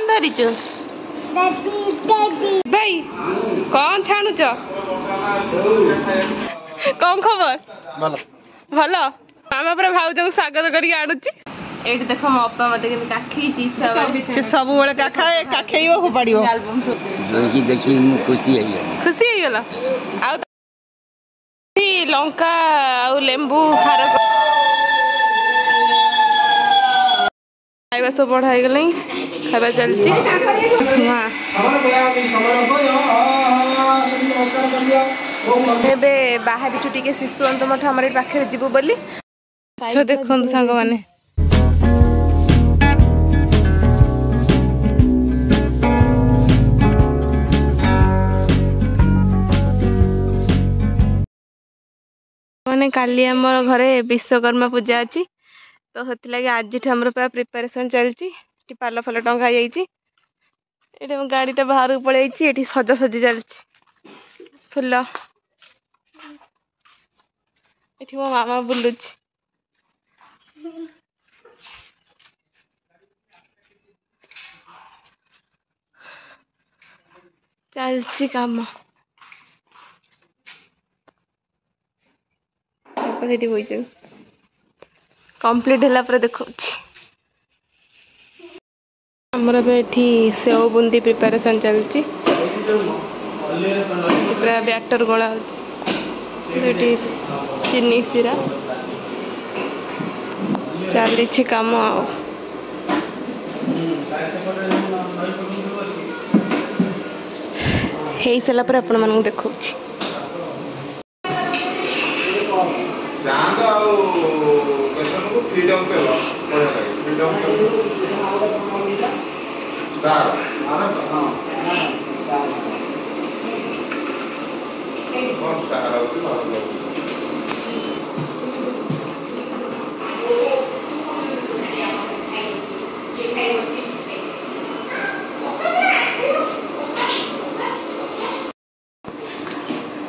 कौन धरिचु भाई कौन छाणुच कौन खबर भल मामा पूरा भाउज को स्वागत करके आणुची एठी देख मो अपा मते के काखी छुआ सब बेले काखेइबो फोपाड़िबो देखी देखी खुशी खुशी हो गला आ लंका आ लेंबू हार खाଇବା सब बढ़ाई गले खाଇବା चलची एबे बाहर छुट्टी के शिशु अंत मठ हमर पाखे जीवु बोली छो देखन संग माने माने काली हमर घरे विश्वकर्मा पूजा अछि तो होती लगे आज हमर प्रिपरेशन चलची पाल फल टंगा जाइए गाड़ी तो बाहर को पड़े ये सजा सजी चलची फुल ये मो मामा बुलुची चलची काम से कंप्लीट है पर देखो हमर एठी सेव बुंदी प्रिपरेशन चलची पूरा बैटर गोला एठी चीनी सिरा चली काम हे सारा पर आपण मानू देखो फ्रीडम पे लो फ्रीडम स्टार हां कौन स्टार होती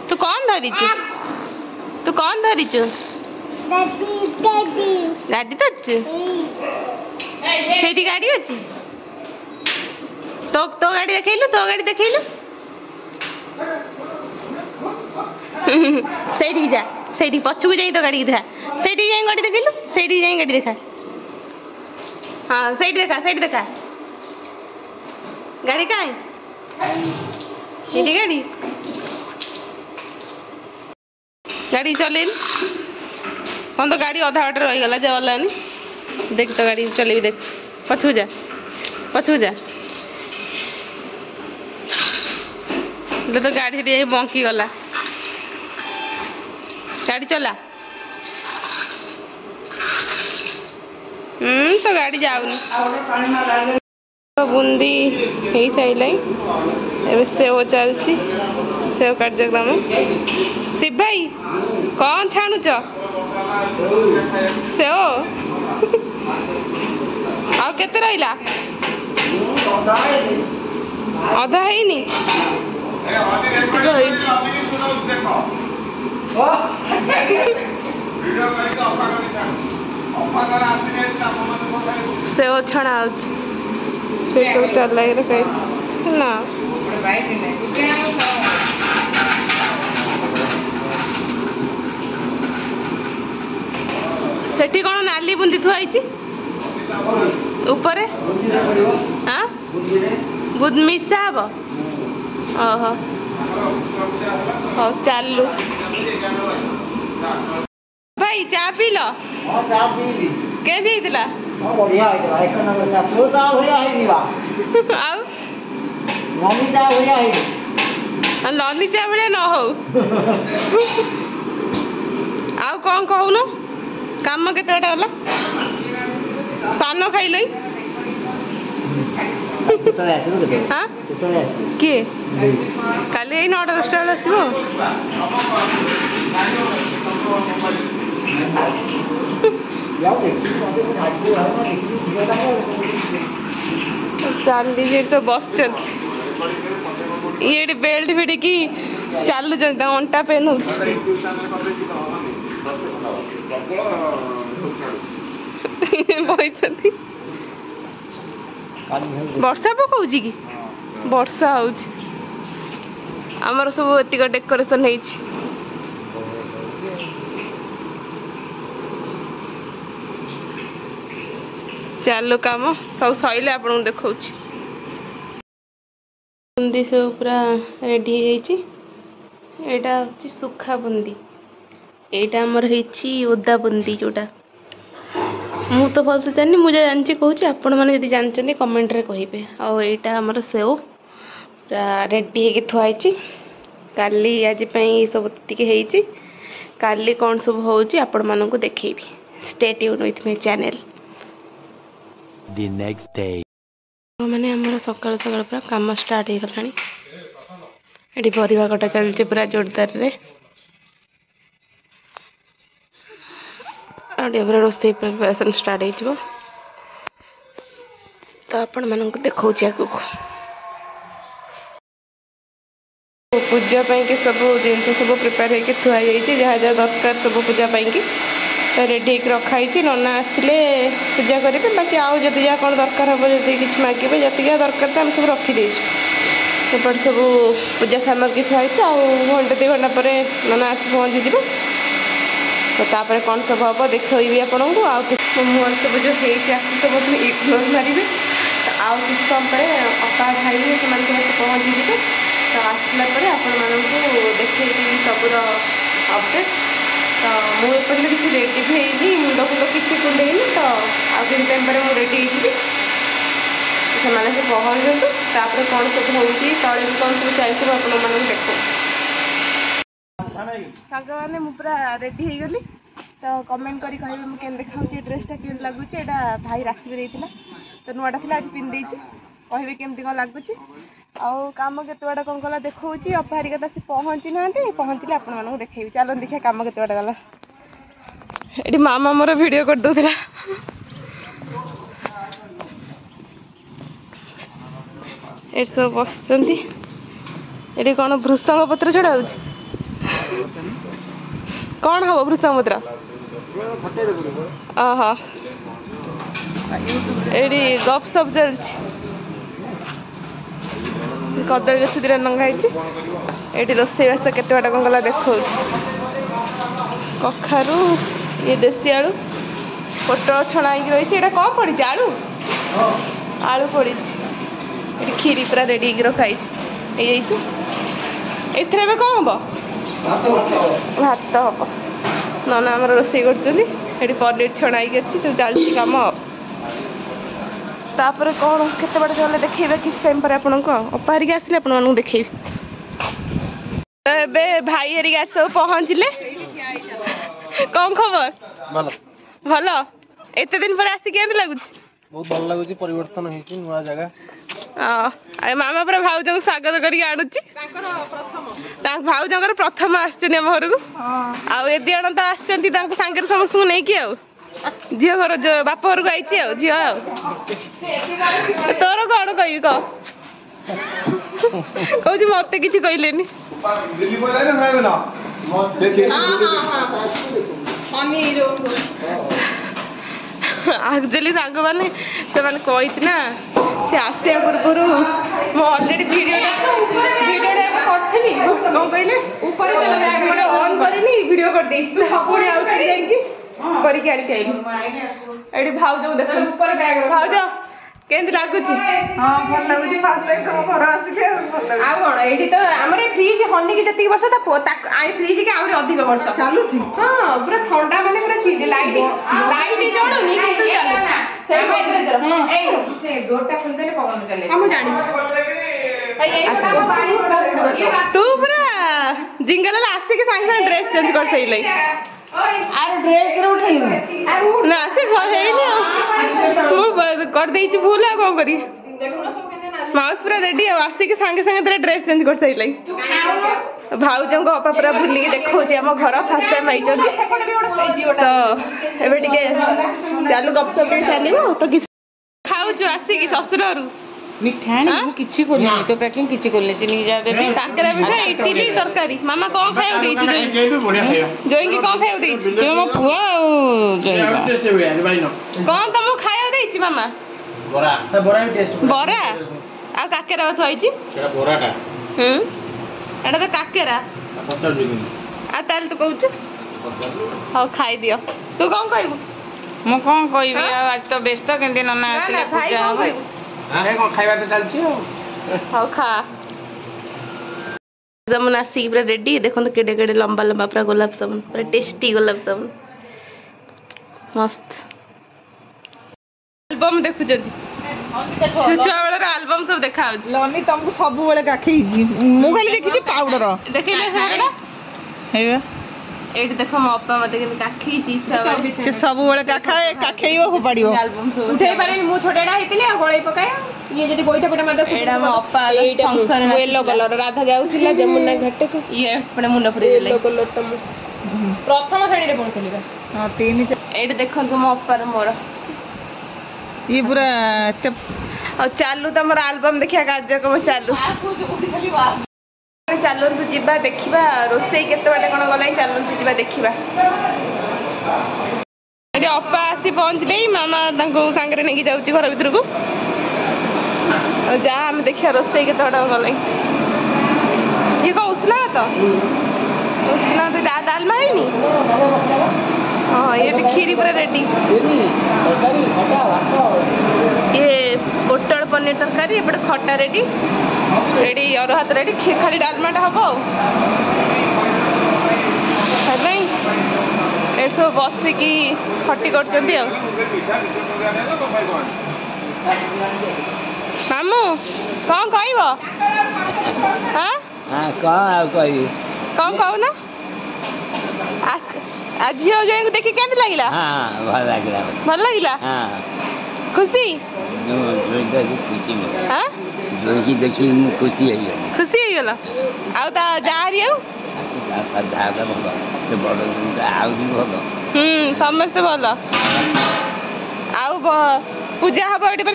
तू कौन धरिचु तू कौन धरिचु दादी तो अच्छी गाड़ी अच्छी तो गाड़ी देखलु सही जा सही पछू जाई तो गाड़ी देखा सही जाई गाड़ी देखलु सही जाई गाड़ी देखा हाँ सही देखा गाड़ी कहाँ गाड़ी गाड़ी चले कौन तो गाड़ी अधा बाटे रहीगला जानी देख तो गाड़ी चलेबी देख पछू जा तो गाड़ी से बंकी गला गाड़ी चला तो गाड़ी जाऊनी तो बूंदी हो सारे ए सेव चलती सेव कार्यक्रम शिव भाई कौन छाणुच सेव आ केते रहिला अधा हैनी सेव छणा से सब चल ना सेठी कौन नाली बुंदी थुआई ऊपर हाँ बुद मिसा हम ओहो हौ चलू भाई चा पी लो के ननी चा भाया न हो आउ कौन कहून काम केते गला पान खाइल हाँ किए काली 9-10 आसो चली तो बस ये बेल्ट भिड़िकी चलु अंटा पेन हो ବର୍ଷା ପକଉଛି କି? ବର୍ଷା ହଉଛି। ଆମର ସବୁ ଏତିକ ଡେକୋରେସନ ହେଇଛି। ଚାଲୁ କାମ ସବୁ ସଇଲେ ଆପଣଙ୍କୁ ଦେଖଉଛି। ବୁନ୍ଦି ସବୁ ପୁରା ରେଡି ହେଇଯାଇଛି। ଏଇଟା ହଉଛି ସୁଖା ବୁନ୍ଦି, ଏଇଟା ଆମର ହେଇଛି ଓଦା ବୁନ୍ଦି ଯୋଉଟା। ମୁଁ ତ ଭଲସେ ଜାଣିନି, ମୁଁ ଯାହା ଜାଣିଛି କହୁଛି, ଆପଣମାନେ ଯଦି ଜାଣିଛନ୍ତି କମେଣ୍ଟରେ କହିବେ। ଆଉ ଏଇଟା ଆମର ସେଓ ପୁରା ରେଡି ହେଇକି ଥୁଆ ହେଇଛି। କାଲି ଆଜି ପାଇଁ ସବୁ ଟିକେ ହେଇଛି, କାଲି କ'ଣ ସବୁ ହେଉଛି ଆପଣମାନଙ୍କୁ ଦେଖେଇବି। Stay tune with my channel. The next day. ମାନେ ଆମର ସକାଳୁ ସକାଳୁ ପୁରା କାମ ଷ୍ଟାର୍ଟ ହେଇଗଲାଣି। ଏଠି ପରିବା କଟା ଚାଲିଛି ପୁରା ଜୋରଦାରରେ। ଆଉ ଟିକେ ପୁରା ରୋଷେଇ ପ୍ରିପାରେସନ୍ ଷ୍ଟାର୍ଟ ହେଇଯିବ। ତ ଆପଣମାନଙ୍କୁ ଦେଖଉଛି ଆଗକୁ। ପୂଜା ପାଇଁକି ସବୁ ଜିନିଷ ସବୁ ପ୍ରିପେୟାର ହେଇକି ଥୁଆ ହେଇଯାଇଛି, ଯାହା ଯାହା ଦରକାର ସବୁ ପୂଜା ପାଇଁକି ତ ରେଡ଼ି ହେଇକି ରଖା ହେଇଛି। ନନା ଆସିଲେ ପୂଜା କରିବେ, ବାକି ଆଉ ଯଦି ଯାହା କ'ଣ ଦରକାର ହେବ, ଯଦି କିଛି ମାଗିବେ, ଯେତିକି ଯାହା ଦରକାର ତ ଆମେ ସବୁ ରଖିଦେଇଛୁ। ଏପଟେ ସବୁ ପୂଜା ସାମଗ୍ରୀ ଥୁଆ ହେଇଛି। ଆଉ ଘଣ୍ଟେ 2 ଘଣ୍ଟା ପରେ ନନା ଆସି ପହଞ୍ଚିଯିବେ। ତ ତାପରେ କ'ଣ ସବୁ ହେବ ଦେଖେଇବି ଆପଣଙ୍କୁ। ଆଉ ମୋ ମୁହଁରେ ସବୁ ଯେଉଁ ହେଇଛି ଆକୁ ସବୁ ଇଗ୍ନୋର ମାରିବେ। ତ ଆଉ କିଛି ସମୟ ପରେ ଅପା ଭାଇ ସେମାନେ ସବୁ ଆସି ପହଞ୍ଚିଯିବେ। ତ ଆସିଲା ପରେ ଆପଣମାନଙ୍କୁ ଦେଖେଇବି ସବୁର ଅପଡେଟ୍। ତ ମୁଁ ଏପର୍ଯ୍ୟନ୍ତ କିଛି ରେଡ଼ି ବି ହେଇନି, ମୁଣ୍ଡ ଫୁଣ୍ଡ କିଛି କୁଣ୍ଡେଇନି। ତ ଆଉ କିଛି ଟାଇମ୍ ପରେ ମୁଁ ରେଡ଼ି ହେଇଯିବି। ସେମାନେ ସବୁ ପହଞ୍ଚନ୍ତୁ, ତାପରେ କ'ଣ ସବୁ ହେଉଛି, ତଳେ ବି କ'ଣ ସବୁ ଚାଲିଥିବ ଆପଣମାନଙ୍କୁ ଦେଖାଉଛି। ସାଙ୍ଗମାନେ ମୁଁ ପୁରା ରେଡ଼ି ହେଇଗଲି। ତ କମେଣ୍ଟ କରି କହିବେ ମୁଁ କେମିତି ଦେଖାଉଛି, ଏ ଡ୍ରେସ୍ଟା କେମିତି ଲାଗୁଛି। ଏଇଟା ଭାଇ ରାକ୍ଷୀରେ ଦେଇଥିଲା, ତ ନୂଆଟା ଥିଲା, ଆଜି ପିନ୍ଧିଦେଇଛି। କହିବେ କେମିତି କ'ଣ ଲାଗୁଛି। ଆଉ କାମ କେତେ ବାଟ କ'ଣ ଗଲା ଦେଖାଉଛି। ଅପା ହେରିକା ତ ଆସି ପହଞ୍ଚି ନାହାନ୍ତି, ପହଞ୍ଚିଲେ ଆପଣମାନଙ୍କୁ ଦେଖେଇବି। ଚାଲନ୍ତୁ ଦେଖିବା କାମ କେତେ ବାଟ ଗଲା। ଏଠି ମାମା ମୋର ଭିଡ଼ିଓ କରିଦେଉଥିଲା। ଏଠି ସବୁ ବସିଛନ୍ତି। ଏଠି କ'ଣ ଭୃଷଙ୍ଗ ପତ୍ର ଛଡ଼ା ହେଉଛି? କ'ଣ ହବ ଭୃଷଙ୍ଗ ପତ୍ର? ଓହୋ, ଏଇଠି ଗପ୍ ସପ୍ ଚାଲିଛି। କଦଳୀ ଗଛ 2ଟା ଲଙ୍ଗା ହେଇଛି। ଏଇଠି ରୋଷେଇବାସ କେତେ ବାଟ କ'ଣ ଗଲା ଦେଖାଉଛି। କଖାରୁ, ଇଏ ଦେଶୀ ଆଳୁ, ପୋଟଳ ଛଣା ହେଇକି ରହିଛି। ଏଇଟା କ'ଣ ପଡ଼ିଛି? ଆଳୁ ପଡ଼ିଛି। ଏଠି କ୍ଷୀରି ପୁରା ରେଡ଼ି ହେଇକି ରଖା ହେଇଛି, ହେଇଯାଇଛି। ଏଥିରେ ଏବେ କ'ଣ ହବ? ଭାତ ହବ। ନନା ଆମର ରୋଷେଇ କରୁଛନ୍ତି। ଏଠି ପନିର ଛଣା ହେଇକି ଅଛି, ସବୁ ଚାଲିଛି କାମ। ତାପରେ କ'ଣ କେତେ ବାଟ ଗଲେ ଦେଖେଇବା କିଛି ଟାଇମ୍ ପରେ ଆପଣଙ୍କୁ। ଆଉ ଅପା ହେରିକା ଆସିଲେ ଆପଣମାନଙ୍କୁ ଦେଖେଇବି। ତ ଏବେ ଭାଇ ହେରିକା ଆସି ସବୁ ପହଞ୍ଚିଲେ। କ'ଣ ଖବର? ଭଲ। ଏତେ ଦିନ ପରେ ଆସି କେମିତି ଲାଗୁଛି? ବହୁତ ଭଲ ଲାଗୁଛି, ପରିବର୍ତ୍ତନ ହେଇଛି, ନୂଆ ଜାଗା। ମାମା ପୁରା ଭାଉଜଙ୍କୁ ସ୍ୱାଗତ କରିକି ଆଣୁଛି। ତାଙ୍କ ଭାଉଜଙ୍କର ପ୍ରଥମ ଆସିଛନ୍ତି ଆମ ଘରକୁ। ଆଉ ଏ 2 ଜଣ ତ ଆସିଛନ୍ତି ତାଙ୍କ ସାଙ୍ଗରେ ସମସ୍ତଙ୍କୁ ନେଇକି। ଆଉ ଝିଅ ଘର ବାପ ଘରକୁ ଆଇଛି ଆଉ ଝିଅ। ଆଉ ତୋର କ'ଣ କହିବି କହ? କହୁଛି ମତେ କିଛି କହିଲେନି। ଆକ୍ଚୁଆଲି ସାଙ୍ଗମାନେ ସେମାନେ କହିଛି ନା, ସେ ଆସିବା ପୂର୍ବରୁ ମୁଁ ଅଲରେଡ଼ି ଭିଡ଼ିଓଟା ଏବେ କରିଥିଲି। କ'ଣ କହିଲେ, ଉପରେ ଅନ୍ କରିନି, ଭିଡ଼ିଓ କରିଦେଇଛି। ପୁଣି ଆଉ ଥରେ ଯାଇକି କରିକି ଆଣିକି ଆଇଲି। ଏଠି ଭାଉଜକୁ ଦେଖ। ଭାଉଜ କେମିତି ଲାଗୁଛି? ହଁ ଭଲ ଲାଗୁଛି। ଫାର୍ଷ୍ଟ ଟାଇମ୍ ତମ ଘର ଆସିଲି ଆଉ ଭଲ ଲାଗୁଛି। ଆଉ କ'ଣ, ଏଇଠି ତ ଆମର ଏ ଫ୍ରିଜ୍ ହନିକି ଯେତିକି ବର୍ଷ ତା ଫ୍ରିଜ୍ କି ଆହୁରି ଅଧିକ ବର୍ଷ ଚାଲୁଛି। ହଁ ପୁରା ଥଣ୍ଡା, ମାନେ ପୁରା ଚିଲ୍। ଲାଇଟ୍ ଜଳୁନି କିନ୍ତୁ ଚାଲୁଛି। ସେଇ ସେ ଡୋରଟା ଖୋଲିଦେଲେ ପବନ ଚାଲେ। ମୁଁ ଜାଣିଛି। ତୁ ପୁରା ଜିଙ୍ଗଲ ଆସିକି ସାଙ୍ଗେ ସାଙ୍ଗେ ଡ୍ରେସ୍ ଚେଞ୍ଜ କରିସାରିଲାଣି। ଆରେ ଡ୍ରେସ୍ ରେ ଉଠେଇବୁ ନା, ସେ ହେଇନି। ଆଉ ମୁଁ କରିଦେଇଛି ଭୁଲ, ଆଉ କ'ଣ କରିବି। ମାଉସ ପୁରା ରେଡି, ଆଉ ଆସିକି ସାଙ୍ଗେ ସାଙ୍ଗେ ତାର ଡ୍ରେସ୍ ଚେଞ୍ଜ କରିସାରିଲାଣି। ଭାଉଜଙ୍କ ଅପା ପୁରା ବୁଲିକି ଦେଖାଉଛି ଆମ ଘର। ଫାର୍ଷ୍ଟ ଟାଇମ୍ ଆଇଛନ୍ତି ତ ଏବେ ଟିକେ ଚାଲୁ ଗପସପ ଟିକେ ଚାଲିବ। ତ କିଛି ଖାଉଛୁ ଆସିକି ଶ୍ୱଶୁରରୁ ମିଠା ଆଣିବୁ? କିଛି କରିନି ତ, ପ୍ୟାକିଂ କିଛି କରିନି। ଚିନି ଯା ଦେବି। କାକରା ପିଠା, ଇଟିଲି, ତରକାରୀ। ମାମା କ'ଣ ଖାଇବାକୁ ଦେଇଛୁ? ଜଇଁକି କ'ଣ ଖାଇବାକୁ ଦେଇଛୁ? ମୋ ପୁଅ ଆଉ କ'ଣ ତମକୁ ଖାଇବାକୁ ଦେଇଛି ମାମା? ବରା ବରା ବି ଟେଷ୍ଟ ବରା ଆଉ କାକେରା ଥୁଆ ହେଇଛି ସେଟା ବରାଟା ଏଟା ତ କାକେରା ଆଉ ତାହେଲେ ତୁ କହୁଛୁ ହଉ ଖାଇଦିଅ ତୁ କଣ କହିବୁ ମୁଁ କଣ କହିବି ଆଉ ଆଜି ତ ବ୍ୟସ୍ତ କେମିତି ନନା ଆସିଲେ ଭାଇ ପୂଜା କଣ ହବ କହିବୁ କଣ ଖାଇବାଟା ଚାଲିଛି ଆଉ ହଉ ଖା जामुन आसिक पूरा रेडी देखो केडे केडे लंबा लंबा पूरा गुलाब जामुन पूरा टेस्टी गुलाब जामुन मस्त एल्बम देखु छुआ बेलर एल्बम सब देखा ଲନି ତମକୁ ସବୁବେଳେ କାଖେଇଛି ମୁଁ ଖାଲି ଦେଖିଛି ପାଉଡର देखिले ହେଇବା एठी देखो मो अपा मते के काखीची छुआ ସେ ସବୁବେଳେ କାଖେଇବ ଫୋପାଡିବ एल्बम सब उठे पारे मु छोटेडा हेतिले आ गोळई पकाय ये जदी गोइठा पटा मार दे एडा मो अपा एटा फंक्शन में येलो कलर राधा जाउथिला जमुना घाट को ये अपने मुंड पर येलो कलर तम प्रथम श्रेणी रे पढुतली बा ହଁ ତିନି एठी देखंतु मो अपा रे मोर ଇଏ ପୁରା और चालू तमर एल्बम देखिया कार्यक्रम चालू चलतु जीवा देखा रोसे केत बाटे कौन गला चलतु जीवा देखा अपा आसी पहुँचले मामा सांगे नहीं जाऊँ घर भर को जा आम देखा रोसे केत बाटे गला ये कौन उष्णा तो उष्णा तो डालमा है हाँ ये खीरी पूरा रेडी ये पोटल पनीर तरकारी एपटे खटा रेडी रेडी और हाथ रेडी खाली डालमाटा हम सब बसिकी खटी कर मामू कौन कह कौन कहना आज झील जाए देखी के लगे भल लगे खुशी देखी खुशी है खुशी हो गल समस्ते भल आउ पूजा हम ये देख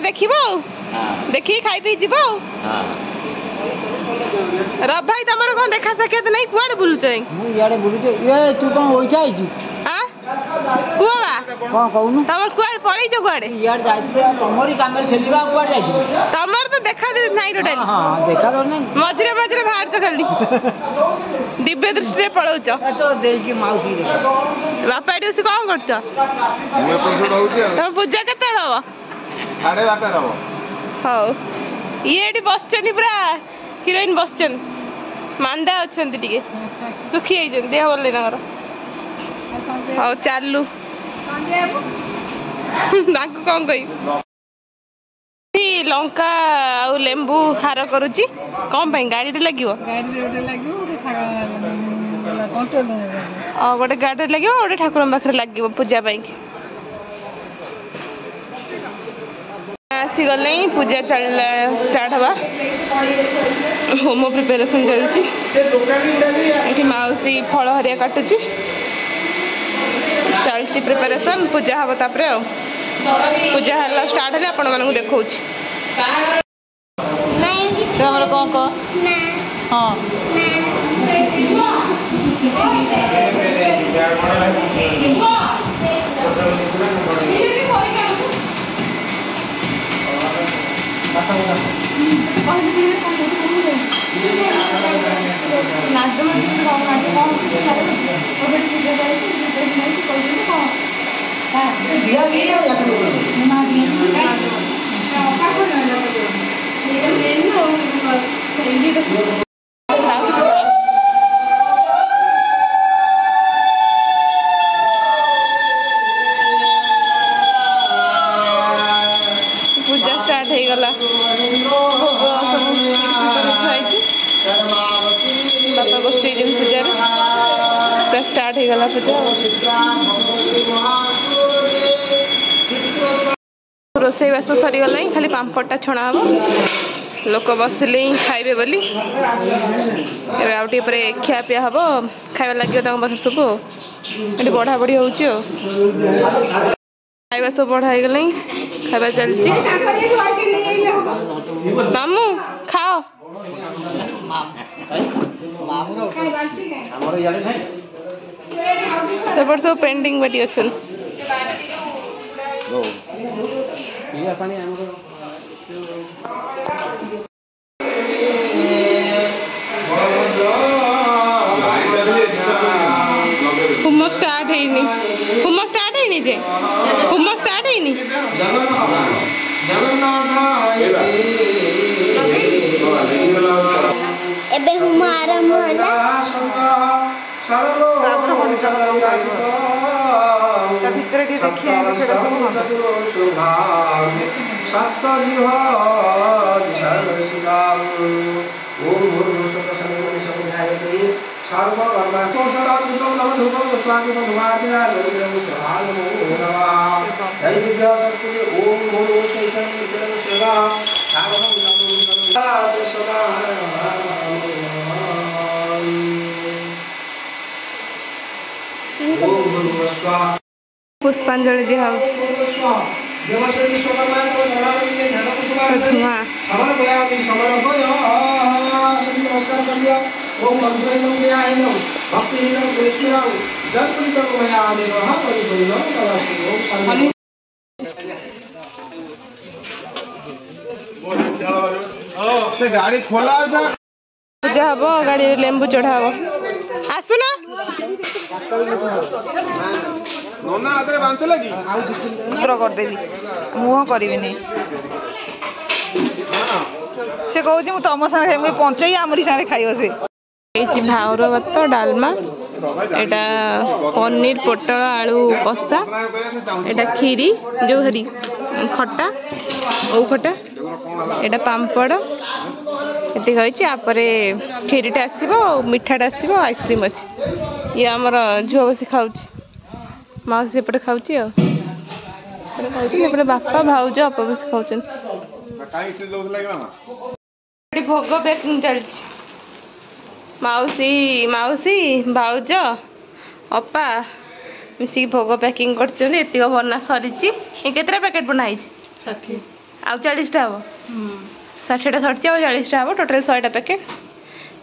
देखी खाई पी जीव रब भाई तुम कौन देखा साक्षात नहीं कुआड़े बुलुच तू कौन ओइठा आइछु कुआ कौन कहूनु तुम कुआड़े पड़े कुआड़े यार तमरी काम खेलवा कुआड़ जाइछु तमर तो देखा नहीं टोटाली हां देखा तो नहीं मझरे मझरे बाहर खाली दिव्य दृष्टि रे पळौच तो देकी माउसी रे बापा एटी से कौन करछ तुम पूजा केते हबो 12:30 हबो हां ये एटी बसचनी पूरा हीरोइन बसचन मांदा अछंती टिके सुखी आइजन देह बोले नगर हां चालू नाकु कौन कही लंका आ लेंबू हार करुची कौन पाई गाड़ी रे लगिवो गोटे गाड़ी रे लगिवो गोटे ठाकुर पाखे लगिवो पूजा पाई आसी गले पूजा चलला स्टार्ट हवा होम प्रिपरेशन चलची एठी माउसी फल हरिया काटुची चलची प्रिपरेशन पूजा हवा तापरे आ पूजा हला स्टार्ट हेले आपण मानकु देखौची ସେ ଆମର କଣ କହ ହଁ पूजा स्टार्ट हो गला भोग सब बापा बसई पूजा पूरा स्टार्ट हो गला पूजा रोसई बास सरी गला खाली पांपड़टा छणा हम लोक बसले खाइबे बोली आउटे खिया पिया हम खाଇବା लगे पाखे सब ये बढ़ा बढ़ी हो खाଇବା सब बढ़ा हो गला खाଇବା चलची मामू खाओ सब पेंडिंग बाटी अच्छा ହେଇନି ହୁମ ଷ୍ଟାର୍ଟ ହେଇନି ଯେ ହୁମ ଷ୍ଟାର୍ଟ ହେଇନି ଏବେ ହୁମ ଆରମ୍ଭ ହେଲା। ତା ଭିତରେ ଟିକେ ଦେଖିବା ସେଟା ସବୁ पुष्पांजलि दिया गाड़ी खोला पूजा हम गाड़ी लेंबू चढ़ा हम आसुना नोना आदरे बांध लगी करदेवी मुह करी से कहूँ मुझे तुम सारे पंचाई आमरी सारे खाइब से भावर भात डालमा एटा पनीर पोटल आलू कषा एटा खीरी जो हरी खट्टा ओ खट्टा एटा पांपड़ एति होइछि आपरे खीरीटा आसीबो मिठाटा आसीबो आइसक्रीम अछि ये हमर झुआ बसी खाउछि माउसी एपटे खाउछि आ एपटे खाउछि एपटे बापा भाउज अपा बसी खाउछन काई से लोग लागला ना एटी भोग पैकिंग चलछि माउसी माउसी भाउज अपा मिसी भोग पैकिंग करछन एतिक बना सरिछि ए केतरा पैकेट बना हिछि 60 आ 40 टा हबो 60 टा सरिछि आ 40 टा हबो टोटल 100 टा पैकेट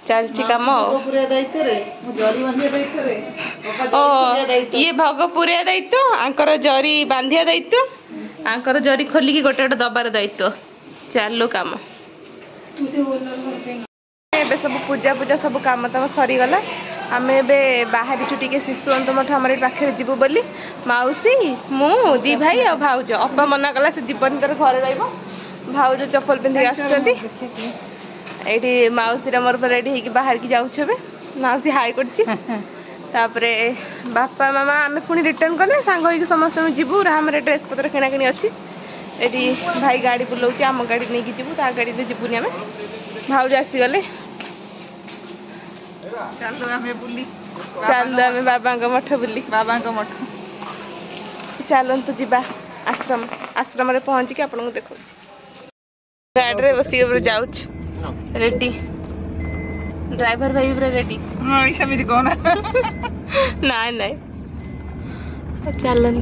चलछि काम पूरा दायित्व रे जरी बांधिया दायित्व रे ओ ये भोगपुरिया दायित्व आंकर जरी बांधिया दायित्व आंकर जरी खोली की गोटे गोटे दबार दायित्व चालू काम एबे सब पूजा पूजा सब काम तम सरी गला आमे एबे बाहरी छुटी के शिशुअंत मठ हमर पाखे जीवु बोली माउसी मु दी भाई आ भाउज अपा मना कला से जीवन तर घरे रहइबो भाउज चप्पल पिंधि आछथि एठी माउसी रे मोर रेडी हेकी बाहर की जाउ छबे माउसी हाय करछि तापरे बापा मामा आमे पुनी रिटर्न करले सांग होई समस्त में जीवु हमरे ड्रेस पत्र किना किनी अछि एठी भाई गाड़ी बुलाउछि आम गाड़ी नै की जीवु ता गाड़ी दे जीवुनी आमे भाउज आसी गले चलो हमें बुली चलो आमे बाबा को मठ बुली बाबा को मठ चलंतु जीवा आश्रम आश्रम रे पहुंच के आपन को देखौछि गाड़ी रे बसी के जाउछ रेडी ड्राइवर भाई पूरा रेडी हां ऐसा भी कोना नाइ नाइ चलन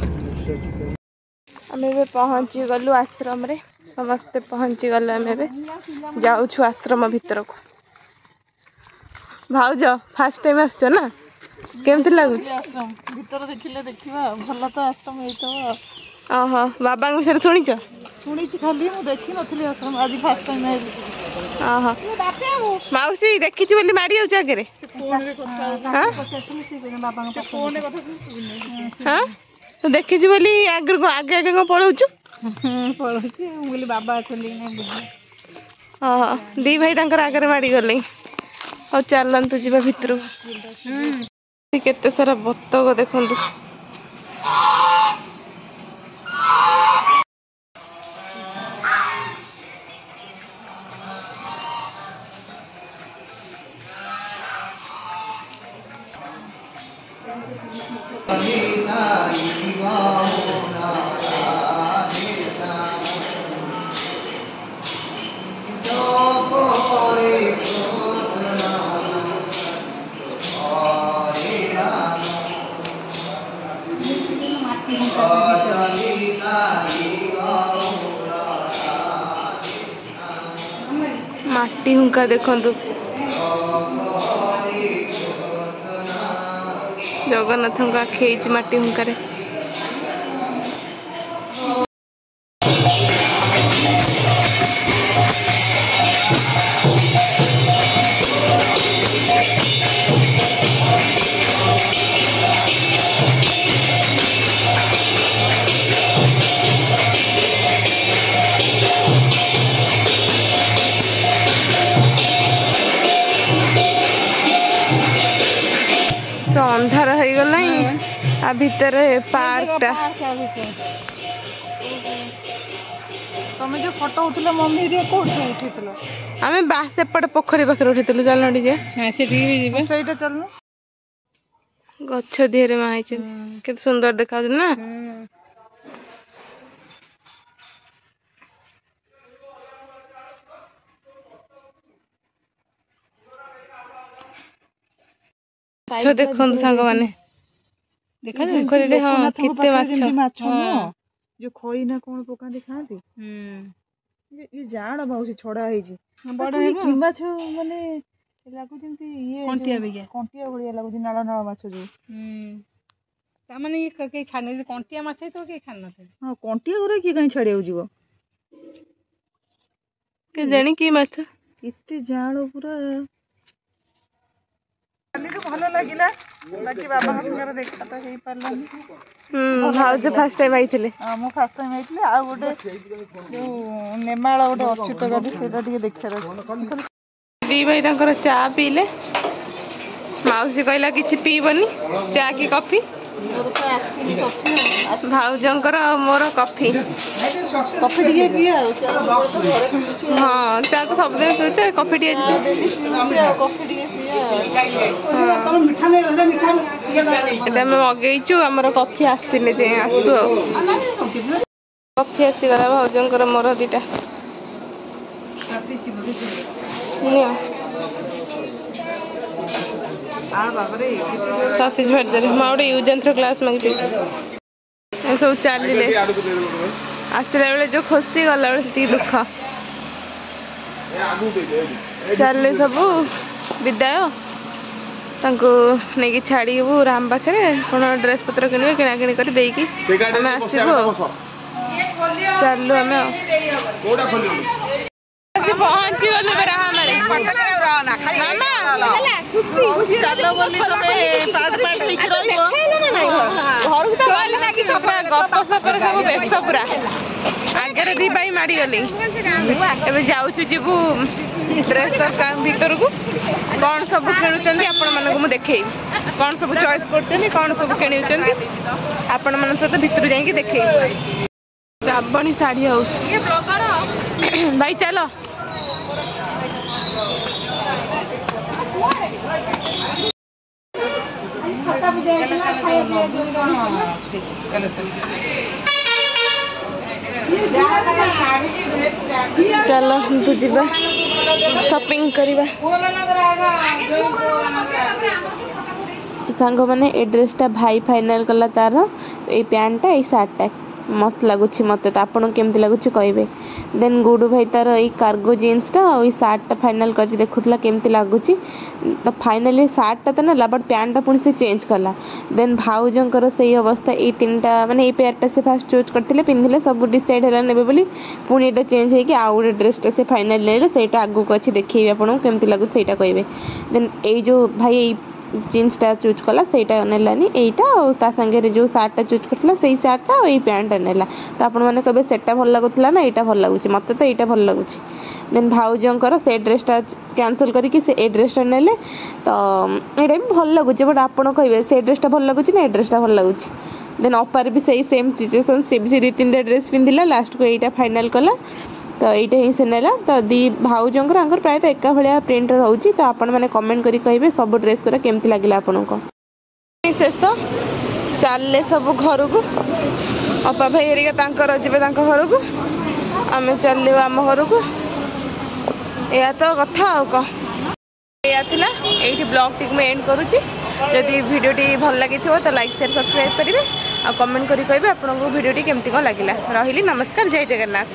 हमें भी पहुंची गलु आश्रम रे समस्ते पहुंची गल हमें भी जाउछु आश्रम भीतर को भाउज फर्स्ट टाइम आछो ना केमति लागु आश्रम भीतर देखिले देखिबा भलो तो आश्रम हेतो ओहो बाबा के विषय सुनिछ सुनी खाली मु देखी नथली आश्रम आज फर्स्ट टाइम आइली ओहो माउसी देखि छी बोली माडी आउ आगे रे फोन रे କଥା हां बाबा को फोन रे কথা सुनि हां तो देखि छी बोली आगे आगे आगे को पळौछु पळौछि मु बोली बाबा अछली नै बुझी ओहो दी भाई तांकर आगे माडी गले और चलतु जीवा भितर केते सारा बत्तक देखंतु माटी हुंका देखंतु जगन्नाथ हुंका खेच माटी हुंका रे आ भितर पार्कटा ତମେ ଯୋଉ ଫଟୋ ଉଠିଲ ମମ୍ମି ହେରିକା କୋଉଠି ଉଠିଥିଲ? ଆମେ ବାସ୍ ସେପଟେ ପୋଖରୀ ପାଖରେ ଉଠିଥିଲୁ। ଚାଲୁନ ଟିକେ ସେଠିକି ବି ଯିବା। ସେଇଟା ଚାଲୁନ। ଗଛ ଦିହରେ ମା ହେଇଛନ୍ତି କେତେ ସୁନ୍ଦର ଦେଖାଯାଉଛି ନା। ମାଛ ଦେଖନ୍ତୁ ସାଙ୍ଗମାନେ ପୋଖରୀରେ। ହଁ କେତେ ମାଛ। ଯୋଉ ଖଇ ନା କଣ ପକାନ୍ତି ଖାଆନ୍ତି। ଜାଣ ମାଉସୀ ଛଡା ହେଇଛି ବଡ କି ମାଛ ମାନେ ଲାଗୁଛି ଯେମିତି ଇଏ କଣ୍ଟିଆ ଭଳିଆ ଲାଗୁଛି ନାଳ ନାଳ ମାଛ ଯୋଉ। ତାମାନେ ଇଏ କେହି ଛାଡି କଣ୍ଟିଆ ମାଛ ତ କେହି ଛାଡି ନଥିବେ। ହଁ କଣ୍ଟିଆ ଗୁରା କିଏ କାହିଁ ଛାଡିବାକୁ ଯିବ କେଜାଣି କି ମାଛ ଏତେ ଜାଳ ପୁରା। ଭଲ ଲାଗିଲା ବାକି ବାବାଙ୍କ ସାଙ୍ଗରେ ଦେଖା ତ ହେଇପାରିଲାନି। ଭାଉଜ ଫାର୍ଷ୍ଟ ଟାଇମ୍ ଆଇଥିଲେ। ମୁଁ ଫାର୍ଷ୍ଟ ଟାଇମ୍ ଆଇଥିଲି। ଆଉ ଗୋଟେ ଯୋଉ ନେମାଳ ଗୋଟେ ଅଚ୍ୟୁତ ଗାଦି ସେଇଟା ଟିକେ ଦେଖିବାର ଅଛି। ଦି ଭାଇ ତାଙ୍କର ଚା ପିଇଲେ। ମାଉସୀ କହିଲା କିଛି ପିଇବନି ଚା କି କଫି। ଭାଉଜଙ୍କର ଆଉ ମୋର କଫି ଟିକେ ପିଏ ଆଉ ହଁ ଚା ତ ସବୁଦିନ ପିଉଛେ କଫି ଟିକେ ଏଟା ଆମେ ମଗେଇଛୁ। ଆମର କଫି ଆସିନି ଯାଏଁ ଆସୁ ଆଉ। କଫି ଆସିଗଲା ଭାଉଜଙ୍କର ମୋର ଦିଟା। ସତୀଶ ଭାର୍ଯ୍ୟରେ ମୁଁ ଗୋଟେ ୟୁଜ୍ ଆଣ୍ଡ ଥ୍ରୋ ଗ୍ଲାସ୍ ମାଗିଥିଲି। ଏସବୁ ଚାଲିଲେ ଆସିଲା ବେଳେ ଯୋଉ ଖୁସି ଗଲା ବେଳେ ସେତିକି ଦୁଃଖ। ଚାଲିଲେ ସବୁ ବିଦାୟ। ତାଙ୍କୁ ନେଇକି ଛାଡ଼ିବୁ ରାମ ପାଖରେ। କ'ଣ ଡ୍ରେସ୍ ପତ୍ର କିଣିବେ କିଣାକିଣି କରି ଦେଇକି ଆମେ ଆସିବୁ ଆଉ। ଚାଲୁ ଆମେ ଆଉ ପହଞ୍ଚିଗଲୁ ରାହାମାରେ। ଗପସପରେ ସବୁ ବ୍ୟସ୍ତ ପୁରା। ଆଗରେ ଦି ଭାଇ ମାଡ଼ିଗଲି। ଏବେ ଯାଉଛୁ ଯିବୁ ଡ୍ରେସ୍ ଭିତରକୁ। କ'ଣ ସବୁ କିଣୁଛନ୍ତି ଆପଣମାନଙ୍କୁ ମୁଁ ଦେଖେଇବି। କ'ଣ ସବୁ ଚଏସ୍ କରୁଛନ୍ତି କ'ଣ ସବୁ କିଣୁଛନ୍ତି ଆପଣମାନଙ୍କ ସହିତ ଭିତରୁ ଯାଇକି ଦେଖେଇବି। ରାବଣୀ ଶାଢ଼ୀ ହାଉସ୍ ଭାଇ ଚାଲ। ଚାଲ ଯିବା ସପିଂ କରିବା। ସାଙ୍ଗମାନେ ଏ ଡ୍ରେସ୍ଟା ଭାଇ ଫାଇନାଲ୍ କଲା ତାର। ଏଇ ପ୍ୟାଣ୍ଟଟା ଏଇ ସାର୍ଟଟା ମସ୍ତ ଲାଗୁଛି ମୋତେ। ତ ଆପଣଙ୍କୁ କେମିତି ଲାଗୁଛି କହିବେ। ଦେନ୍ ଗୁଡୁ ଭାଇ ତାର ଏଇ କାର୍ଗୋ ଜିନ୍ସଟା ଆଉ ଏଇ ସାର୍ଟଟା ଫାଇନାଲ୍ କରିଛି। ଦେଖୁଥିଲା କେମିତି ଲାଗୁଛି। ତ ଫାଇନାଲି ସାର୍ଟଟା ତ ନେଲା ବଟ୍ ପ୍ୟାଣ୍ଟଟା ପୁଣି ସେ ଚେଞ୍ଜ କଲା। ଦେନ୍ ଭାଉଜଙ୍କର ସେଇ ଅବସ୍ଥା। ଏଇ ତିନିଟା ମାନେ ଏଇ ପେୟାରଟା ସେ ଫାଷ୍ଟ ଚୁଜ୍ କରିଥିଲେ ପିନ୍ଧିଲେ ସବୁ ଡିସାଇଡ୍ ହେଲା ନେବେ ବୋଲି। ପୁଣି ଏଇଟା ଚେଞ୍ଜ ହେଇକି ଆଉ ଗୋଟେ ଡ୍ରେସ୍ଟା ସେ ଫାଇନାଲ୍ ନେଲେ। ସେଇଟା ଆଗକୁ ଅଛି ଦେଖେଇବି ଆପଣଙ୍କୁ କେମିତି ଲାଗୁଛି ସେଇଟା କହିବେ। ଦେନ୍ ଏଇ ଯେଉଁ ଭାଇ ଏଇ ଜିନ୍ସଟା ଚୁଜ୍ କଲା ସେଇଟା ନେଲାନି। ଏଇଟା ଆଉ ତା ସାଙ୍ଗରେ ଯେଉଁ ସାର୍ଟଟା ଚୁଜ୍ କରିଥିଲା ସେଇ ସାର୍ଟଟା ଆଉ ଏଇ ପ୍ୟାଣ୍ଟଟା ନେଲା। ତ ଆପଣମାନେ କହିବେ ସେଟା ଭଲ ଲାଗୁଥିଲା ନା ଏଇଟା ଭଲ ଲାଗୁଛି। ମୋତେ ତ ଏଇଟା ଭଲ ଲାଗୁଛି। ଦେନ୍ ଭାଉଜଙ୍କର ସେ ଡ୍ରେସ୍ଟା କ୍ୟାନସଲ୍ କରିକି ସେ ଏ ଡ୍ରେସ୍ଟା ନେଲେ। ତ ଏଇଟା ବି ଭଲ ଲାଗୁଛି ବଟ୍ ଆପଣ କହିବେ ସେ ଡ୍ରେସ୍ଟା ଭଲ ଲାଗୁଛି ନା ଏ ଡ୍ରେସ୍ଟା ଭଲ ଲାଗୁଛି। ଦେନ୍ ଅପାର ବି ସେଇ ସେମ୍ ସିଚୁଏସନ୍। ସେ ବି ସେ 2-3ଟା ଡ୍ରେସ୍ ପିନ୍ଧିଲା ଲାଷ୍ଟକୁ ଏଇଟା ଫାଇନାଲ୍ କଲା। ତ ଏଇଟା ହିଁ ସେ ନେଲା। ତ ଦି ଭାଉଜଙ୍କର ଆଙ୍କର ପ୍ରାୟତଃ ଏକା ଭଳିଆ ପ୍ରିଣ୍ଟ ରହୁଛି। ତ ଆପଣମାନେ କମେଣ୍ଟ କରି କହିବେ ସବୁ ଡ୍ରେସ୍ ଗୁରା କେମିତି ଲାଗିଲା ଆପଣଙ୍କୁ। ଶେଷ ଚାଲିଲେ ସବୁ ଘରକୁ। ଅପା ଭାଇ ହେରିକା ତାଙ୍କର ଯିବେ ତାଙ୍କ ଘରକୁ। ଆମେ ଚାଲିବୁ ଆମ ଘରକୁ। ଏଇଆ ତ କଥା ଆଉ କ'ଣ। ଏଇଆ ଥିଲା। ଏଇଠି ବ୍ଲଗ୍ଟିକୁ ମୁଁ ଏଣ୍ଡ କରୁଛି। ଯଦି ଭିଡ଼ିଓଟି ଭଲ ଲାଗିଥିବ ତ ଲାଇକ୍ ସେୟାର ସବସ୍କ୍ରାଇବ୍ କରିବେ। ଆଉ କମେଣ୍ଟ କରି କହିବେ ଆପଣଙ୍କୁ ଭିଡ଼ିଓଟି କେମିତି କ'ଣ ଲାଗିଲା। ରହିଲି ନମସ୍କାର ଜୟ ଜଗନ୍ନାଥ।